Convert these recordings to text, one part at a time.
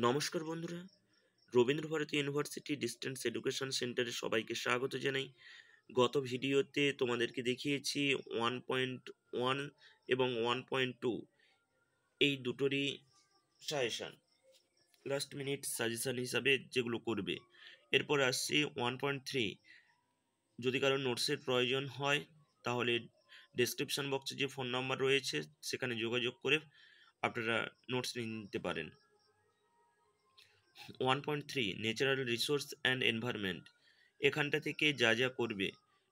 নমস্কার বন্ধুরা, Rabindra Bharati university distance education সেন্টারে সবাইকে স্বাগত জানাই। গত ভিডিওতে তোমাদেরকে দেখিয়েছি 1.1 এবং 1.2 এই দুটোরই সাজেশন, লাস্ট মিনিট সাজেশন হিসাবে যেগুলো করবে। এরপর আসছি 1.3। যদি কারো নোটসের প্রয়োজন হয় তাহলে ডেসক্রিপশন বক্সে যে ফোন নাম্বার রয়েছে সেখানে যোগাযোগ করে আপনারা নোটস নিতে পারেন। 1.3 ন্যাচারাল রিসোর্স অ্যান্ড এনভায়রনমেন্ট, এখানটা থেকে যা যা করবে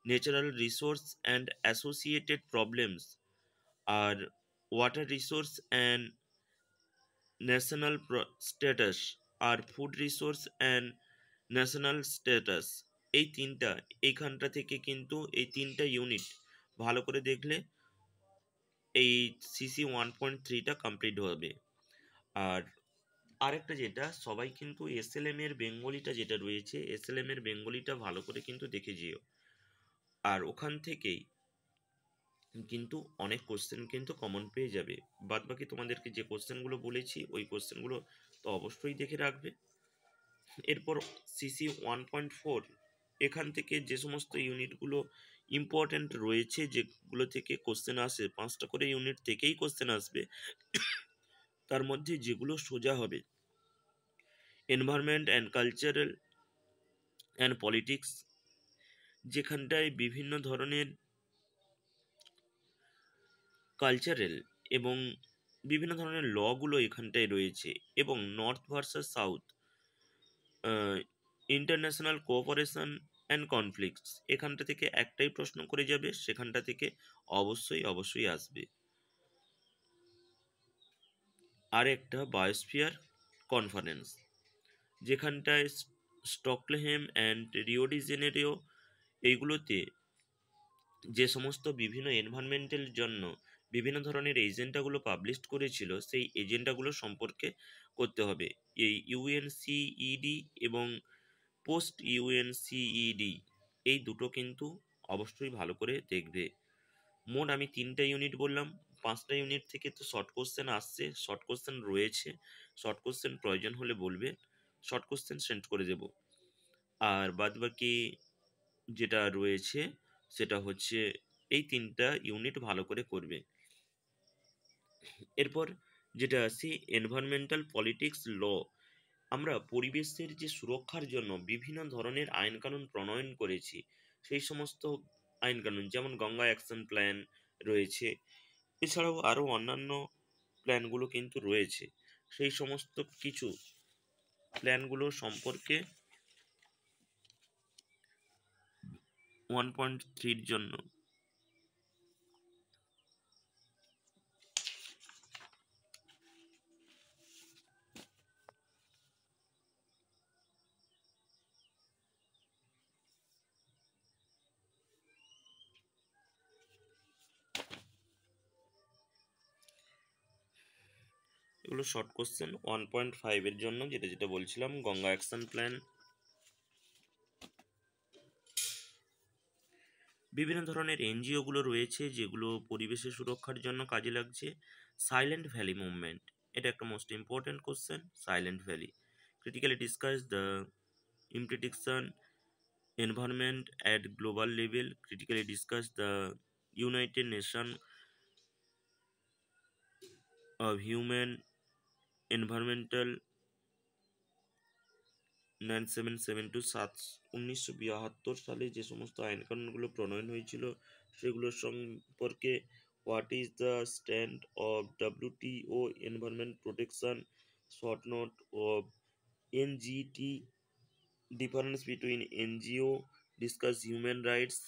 natural resource and associated problems, আর water resource and national status, আর food resource and national status. এইখানটা থেকে কিন্তু এই তিনটা ইউনিট ভালো করে দেখলে এই সিসি 1.3টা কমপ্লিট হবে। আর আরেকটা যেটা, সবাই কিন্তু এসএলএম এর বেঙ্গলিটা যেটা রয়েছে, এসএলএম এর বেঙ্গলিটা ভালো করে কিন্তু দেখে যেও। আর ওখান থেকেই কিন্তু অনেক কোশ্চেন কিন্তু কমন পেয়ে যাবে। বাদ বাকি তোমাদেরকে যে কোশ্চেনগুলো বলেছি ওই কোশ্চেনগুলো তো অবশ্যই দেখে রাখবে। এরপর সিসি 1.4, এখান থেকে যে সমস্ত ইউনিটগুলো ইম্পর্ট্যান্ট রয়েছে, যেগুলো থেকে কোশ্চেন আসে, 5টা করে ইউনিট থেকেই কোশ্চেন আসবে। তার মধ্যে যেগুলো সোজা হবে, environment and cultural and politics, যেখানটায় বিভিন্ন ধরনের কালচারাল এবং বিভিন্ন ধরনের লগুলো এখানটায় রয়েছে, এবং north versus south, international cooperation and conflicts, এখানটা থেকে একটাই প্রশ্ন করে যাবে, সেখানটা থেকে অবশ্যই আসবে। আর একটা বায়োস্ফিয়ার কনফারেন্স, যেখানটায় Stockholm and Rio de Janeiro, এইগুলোতে যে সমস্ত বিভিন্ন এনভায়রনমেন্টের জন্য বিভিন্ন ধরনের এজেন্ডাগুলো পাবলিশ করেছিল, সেই এজেন্ডাগুলো সম্পর্কে করতে হবে। এই ইউএনসিইডি এবং পোস্ট ইউএনসিইডি, এই দুটো কিন্তু অবশ্যই ভালো করে দেখবে। মোট আমি 3টা ইউনিট বললাম, 5টা ইউনিট থেকে তো শর্ট কোশ্চেন আসছে, শর্ট কোশ্চেন রয়েছে, শর্ট কোশ্চেন প্রয়োজন হলে বলবে, শর্ট কোশ্চেন সেন্ড করে দেব। আর বাদ বাকি যেটা রয়েছে সেটা হচ্ছে এই 3টা ইউনিট ভালো করে করবে। এরপর যেটা আসি এনভায়রনমেন্টাল পলিটিক্স ল, আমরা পরিবেশের যে সুরক্ষার জন্য বিভিন্ন ধরনের আইন কানুন প্রণয়ন করেছি, সেই সমস্ত আইন কানুন, যেমন গঙ্গা অ্যাকশন প্ল্যান রয়েছে, এছাড়াও আরও অন্যান্য প্ল্যানগুলো কিন্তু রয়েছে। সেই সমস্ত কিছু প্ল্যানগুলো সম্পর্কে 1.3-র জন্য এগুলো শর্ট কোশ্চেন। 1.5-এর জন্য যেটা যেটা বলছিলাম, গঙ্গা অ্যাকশন প্ল্যান, বিভিন্ন ধরনের এনজিওগুলো রয়েছে যেগুলো পরিবেশের সুরক্ষার জন্য কাজে লাগছে। সাইলেন্ট ভ্যালি মুভমেন্ট, এটা একটা most important question. Silent valley critically discuss the implication environment at global level, critically discuss the United Nations of Human Environmental 1972 সালে যে সমস্ত আইন কানুনগুলো প্রণয়ন হয়েছিল সেগুলো সম্পর্কে, what is the stand of WTO environment protection, short note of NGT, difference between NGO, discuss human rights।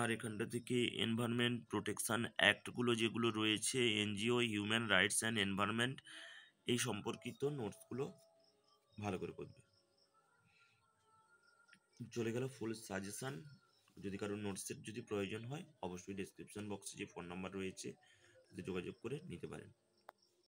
আর এখানটা থেকে এনভায়রনমেন্ট প্রোটেকশন অ্যাক্টগুলো যেগুলো রয়েছে, NGO, human rights and environment, এই সম্পর্কিত নোটসগুলো ভালো করে করবে। চলে গেল ফুল সাজেশন। যদি কারো নোটসের যদি প্রয়োজন হয় অবশ্যই ডেসক্রিপশন বক্সে যে ফোন নাম্বার রয়েছে তাতে যোগাযোগ করে নিতে পারেন।